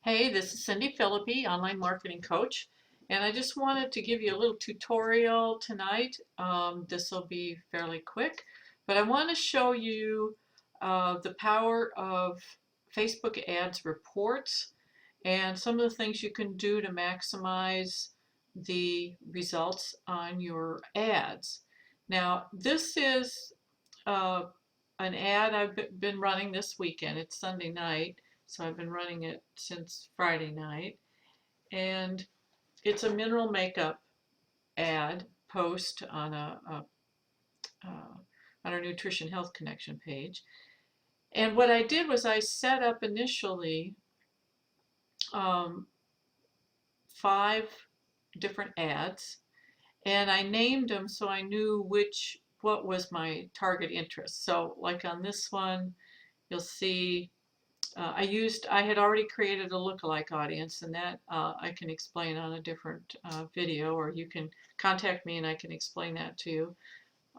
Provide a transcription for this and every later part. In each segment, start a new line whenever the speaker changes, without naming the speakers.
Hey, this is Cindy Philippi, online marketing coach, and I just wanted to give you a little tutorial tonight. This will be fairly quick, but I want to show you the power of Facebook ads reports and some of the things you can do to maximize the results on your ads. Now, this is uh, an ad I've been running this weekend. It's Sunday night, so I've been running it since Friday night. And it's a mineral makeup ad post on uh, on our Nutrition Health Connection page. And what I did was I set up initially um, 5 different ads, and I named them so I knew what was my target interest. So, like on this one, you'll see I had already created a lookalike audience, and that I can explain on a different video, or you can contact me and I can explain that to you.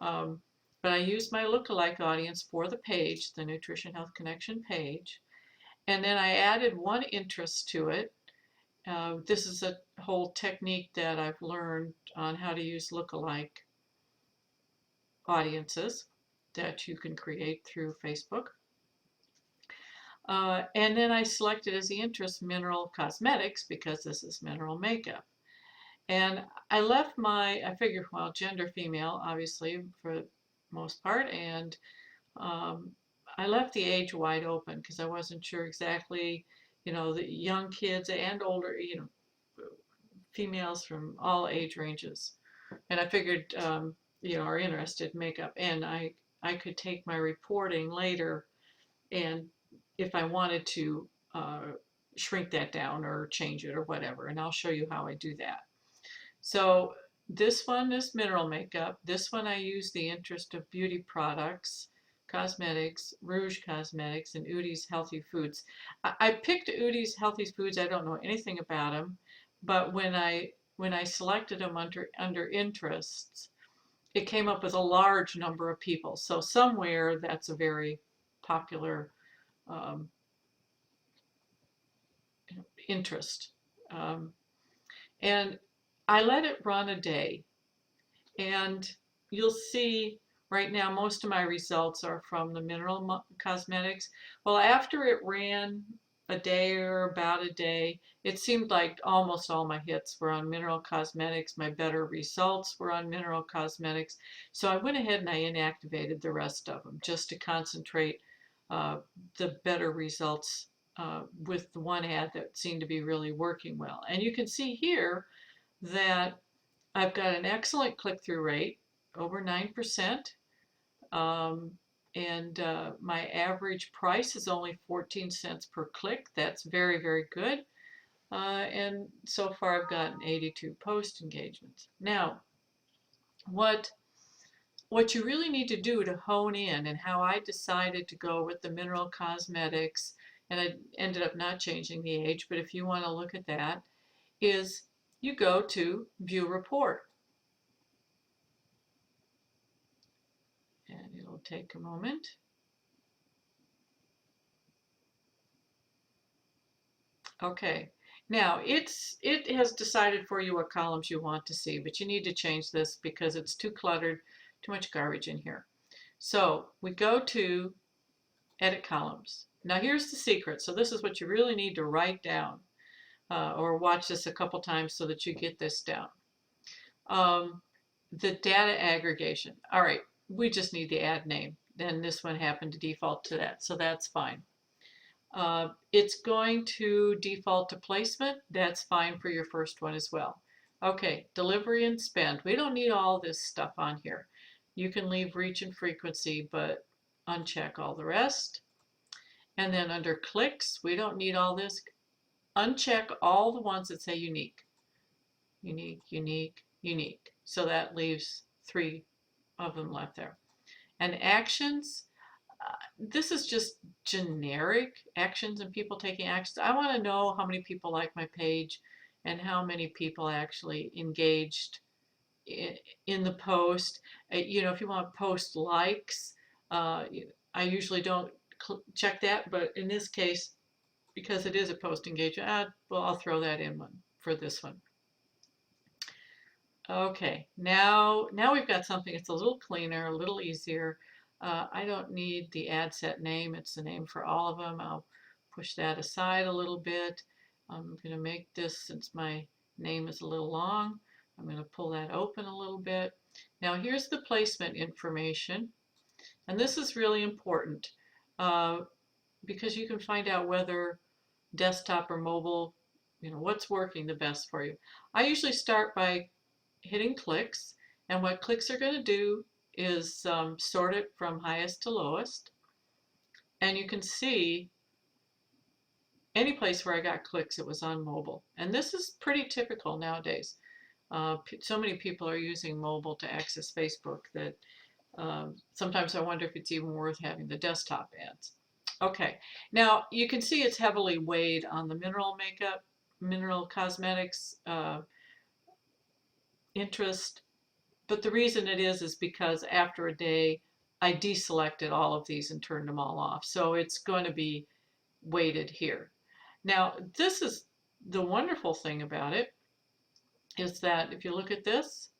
Um, but I used my lookalike audience for the page, the Nutrition Health Connection page, and then I added one interest to it. This is a whole technique that I've learned on how to use lookalike audiences that you can create through Facebook. And then I selected as the interest mineral cosmetics because this is mineral makeup. And I figured, well, gender female, obviously, for the most part. And um, I left the age wide open because I wasn't sure exactly, the young kids and older, females from all age ranges. And I figured, are interested in makeup. And I could take my reporting later and if I wanted to shrink that down or change it or whatever, and I'll show you how I do that. So this one is mineral makeup. This one I use the interest of beauty products, cosmetics, Rouge Cosmetics, and Udi's Healthy Foods. I picked Udi's Healthy Foods. I don't know anything about them, but when I selected them under interests, it came up with a large number of people. So somewhere that's a very popular um, interest. Um, and I let it run a day. And you'll see right now most of my results are from the mineral cosmetics. Well, after it ran a day or about a day, it seemed like almost all my hits were on mineral cosmetics. My better results were on mineral cosmetics. So I went ahead and I inactivated the rest of them just to concentrate uh, the better results with the one ad that seemed to be really working well. And you can see here that I've got an excellent click-through rate, over 9%, um, and my average price is only 14 cents per click. That's very, very good. And so far I've gotten 82 post engagements. Now, what you really need to do to hone in, and how I decided to go with the mineral cosmetics, and I ended up not changing the age, but if you want to look at that, is you go to View Report. And it'll take a moment. Okay, now it has decided for you what columns you want to see, but you need to change this because it's too cluttered, too much garbage in here. So we go to Edit Columns. Now here's the secret. So this is what you really need to write down or watch this a couple times so that you get this down. The data aggregation. All right, we just need the ad name. Then this one happened to default to that, so that's fine. It's going to default to placement. That's fine for your first one as well. Okay, delivery and spend. We don't need all this stuff on here. You can leave reach and frequency, but uncheck all the rest. And then under clicks, we don't need all this. Uncheck all the ones that say unique. Unique, unique, unique. So that leaves 3 of them left there. And actions, this is just generic actions and people taking actions. I want to know how many people like my page and how many people actually engaged in the post. If you want post likes, I usually don't check that, but in this case, because it is a post engagement. Well, I'll throw that in one for this one. Okay, now we've got something that's a little cleaner, a little easier. I don't need the ad set name. It's the name for all of them. I'll push that aside a little bit. I'm going to make this, since my name is a little long, I'm going to pull that open a little bit. Now here's the placement information. And this is really important because you can find out whether desktop or mobile, what's working the best for you. I usually start by hitting clicks, and what clicks are going to do is sort it from highest to lowest, and you can see any place where I got clicks, it was on mobile. And this is pretty typical nowadays. So many people are using mobile to access Facebook that sometimes I wonder if it's even worth having the desktop ads. Okay, now you can see it's heavily weighed on the mineral makeup, mineral cosmetics, interest, but the reason it is because after a day I deselected all of these and turned them all off, so it's going to be weighted here. Now this is the wonderful thing about it, is that if you look at this,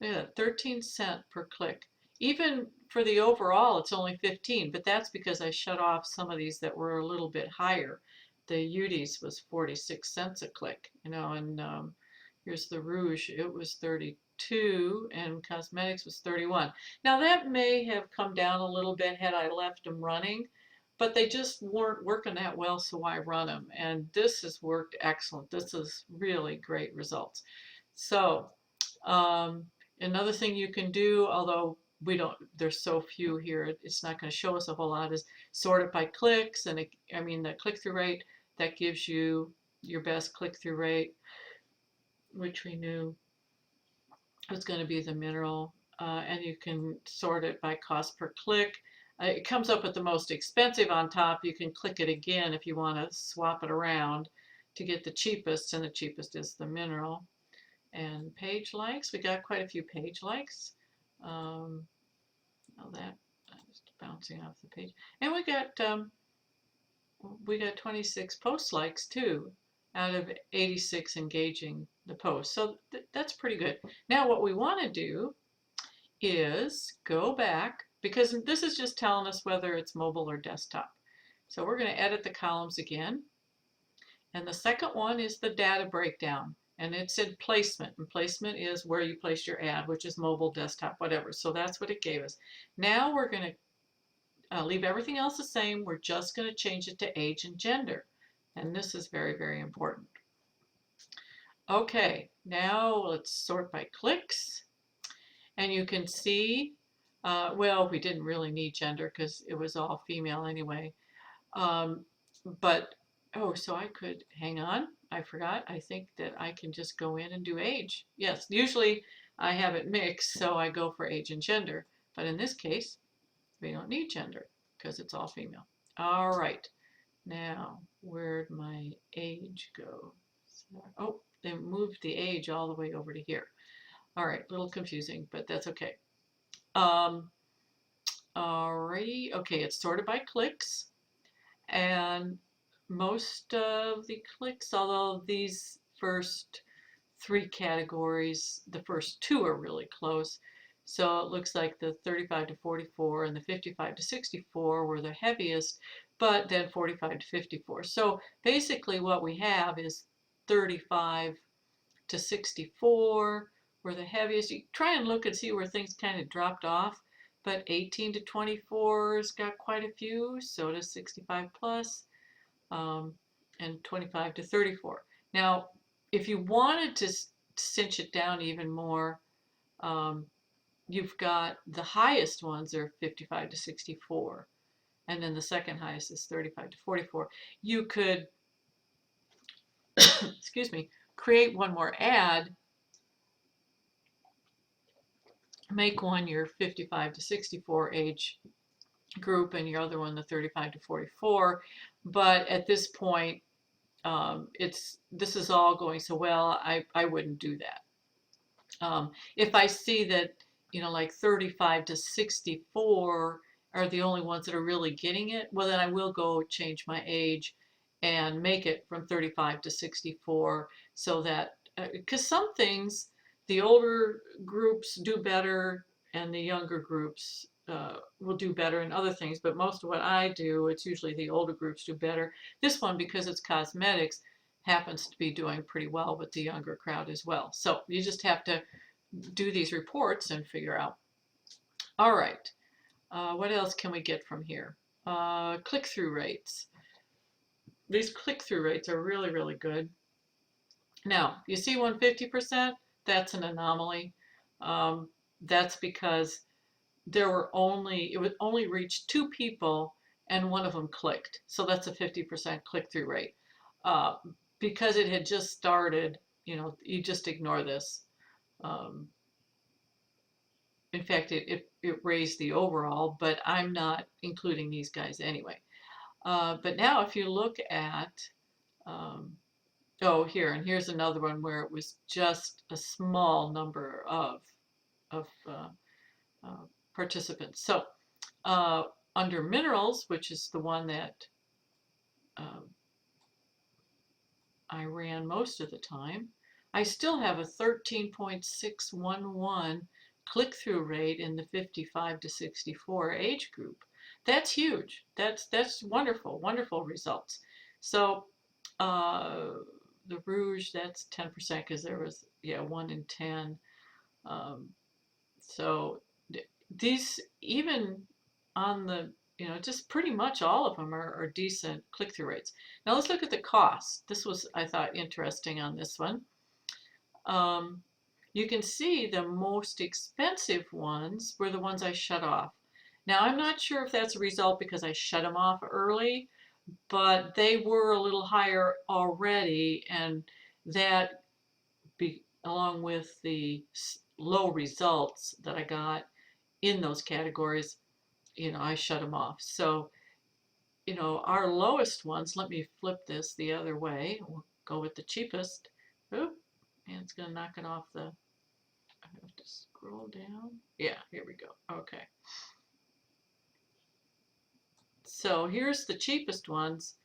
look at that, 13 cents per click. Even for the overall, it's only 15, but that's because I shut off some of these that were a little bit higher. The Udi's was 46 cents a click, and here's the Rouge, it was 32, and Cosmetics was 31. Now that may have come down a little bit had I left them running, but they just weren't working that well, so I run them. And this has worked excellent. This is really great results. So another thing you can do, although there's so few here, it's not going to show us a whole lot, is sort it by clicks. And the click-through rate, that gives you your best click-through rate, which we knew was going to be the mineral. And you can sort it by cost per click. It comes up with the most expensive on top. You can click it again if you want to swap it around to get the cheapest, and the cheapest is the mineral. And page likes, we got quite a few page likes. That just bouncing off the page, and we got 26 post likes too, out of 86 engaging the post. So that's pretty good. Now what we want to do is go back, because this is just telling us whether it's mobile or desktop. So we're going to edit the columns again, and the second one is the data breakdown. And it said placement, and placement is where you place your ad, which is mobile, desktop, whatever. So that's what it gave us. Now we're going to leave everything else the same. We're just going to change it to age and gender. And this is very, very important. Okay, now let's sort by clicks. And you can see, well, we didn't really need gender because it was all female anyway. So I could, hang on, I forgot. I think that I can just go in and do age. Yes, usually I have it mixed, so I go for age and gender. But in this case, we don't need gender because it's all female. All right, now where'd my age go? Oh, they moved the age all the way over to here. All right, a little confusing, but that's okay. Alrighty, okay, it's sorted by clicks, and most of the clicks, although these first three categories, the first two are really close. So it looks like the 35 to 44 and the 55 to 64 were the heaviest, but then 45 to 54. So basically what we have is 35 to 64 were the heaviest. You try and look and see where things kind of dropped off, but 18 to 24's got quite a few, so does 65 plus. And 25 to 34. Now, if you wanted to cinch it down even more, you've got the highest ones are 55 to 64, and then the second highest is 35 to 44. You could, excuse me, create one more ad, make one your 55 to 64 age group and your other one the 35 to 44, but at this point this is all going so well, I wouldn't do that. If I see that like 35 to 64 are the only ones that are really getting it, well then I will go change my age and make it from 35 to 64 so that, because some things the older groups do better and the younger groups will do better in other things, but most of what I do, it's usually the older groups do better. This one, because it's cosmetics, happens to be doing pretty well with the younger crowd as well. So you just have to do these reports and figure out. All right, what else can we get from here? Click-through rates. These click-through rates are really, really good. Now, you see 150%? That's an anomaly. That's because it would only reach 2 people and one of them clicked. So that's a 50% click-through rate. Uh, because it had just started, you just ignore this. Um, in fact, it raised the overall, but I'm not including these guys anyway. But now if you look at, oh, here's another one where it was just a small number of uh, participants. So under minerals, which is the one that um, I ran most of the time, I still have a 13.611 click-through rate in the 55 to 64 age group. That's huge. That's wonderful, wonderful results. So the Rouge, that's 10% because there was, 1 in 10. So these, even on the, just pretty much all of them are decent click-through rates. Now let's look at the cost. This was, I thought, interesting on this one. You can see the most expensive ones were the ones I shut off. Now I'm not sure if that's a result because I shut them off early, but they were a little higher already, and that, along with the low results that I got in those categories, I shut them off. So, our lowest ones, let me flip this the other way. We'll go with the cheapest. Oop, and it's going to knock it off the, I have to scroll down. Yeah, here we go. Okay. So here's the cheapest ones,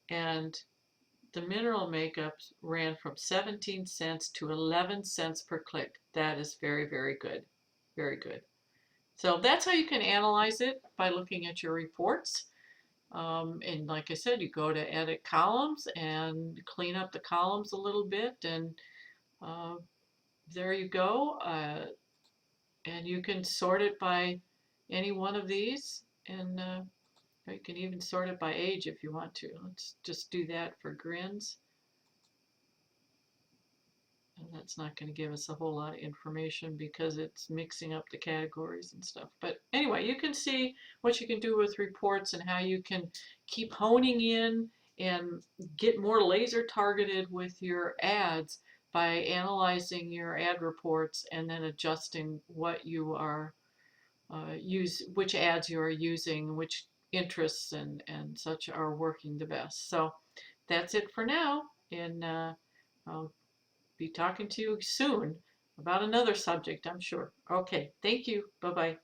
and the mineral makeups ran from 17 cents to 11 cents per click. That is very, very good. Very good. So that's how you can analyze it, by looking at your reports. And like I said, you go to edit columns and clean up the columns a little bit, and there you go. And you can sort it by any one of these, and you can even sort it by age if you want to. Let's just do that for grins. And that's not going to give us a whole lot of information because it's mixing up the categories and stuff. But anyway, you can see what you can do with reports and how you can keep honing in and get more laser targeted with your ads by analyzing your ad reports and then adjusting what you are which ads you are using, which interests and such are working the best. So that's it for now, and I'll be talking to you soon about another subject, I'm sure. Okay, thank you. Bye-bye.